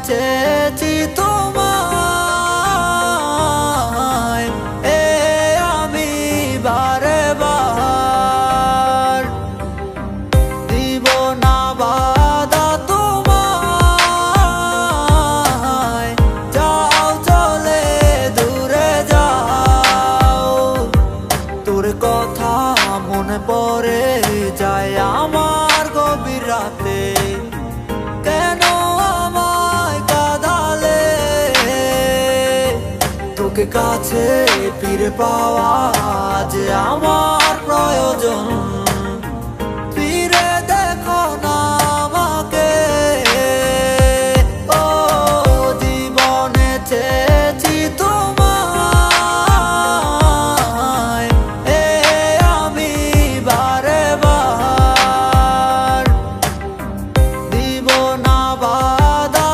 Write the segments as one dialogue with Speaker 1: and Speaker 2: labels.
Speaker 1: চেয়েছি তোমায় আমি বারে বার দিব না বাধা তোমায় যাও চলে দূরে যাও তোর কথা মনে পড়ে যায় আমার গভীর রাতে কেন তোকে কাছে ফিরে পাওয়া যে আমার প্রয়োজন ফিরে দেখো না আমাকে ও জীবনে চেয়েছি তোমায় আমি বারে বার দিব না বাধা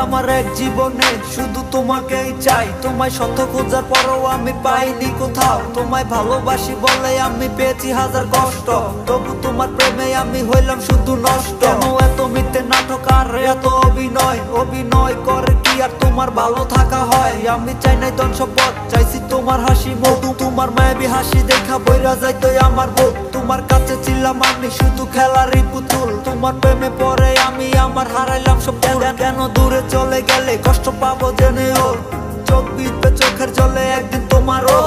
Speaker 1: আমার এক জীবনে শুধু তোমাকেই চাই তোমায় শত খোঁজার পরও আমি পাইনি কোথাও তোমায় ভালোবাসি বলে আমি পেয়েছি হাজার কষ্ট তবু তোমার প্রেমে আমি হইলাম শুধু নষ্ট এত মিথ্যে নাটক আর এত অভিনয় করে কি আর তোমার ভালো থাকা হয় আমি চাই নাই ধন সম্পদ চাইছি তোমার হাসি মধু তোমার মায়াবী হাসি দেখা বইরা যাইতো আমার বুক তোমার কাছে ছিলাম আমি শুধু খেলারই পুতুল তোমার প্রেমে পরে আমি আমার হারাইলাম সব কেন দূরে চলে গেলে কষ্ট পাবো জেনে ওর চোখ বিঁধবে চোখের জলে একদিন তোমারও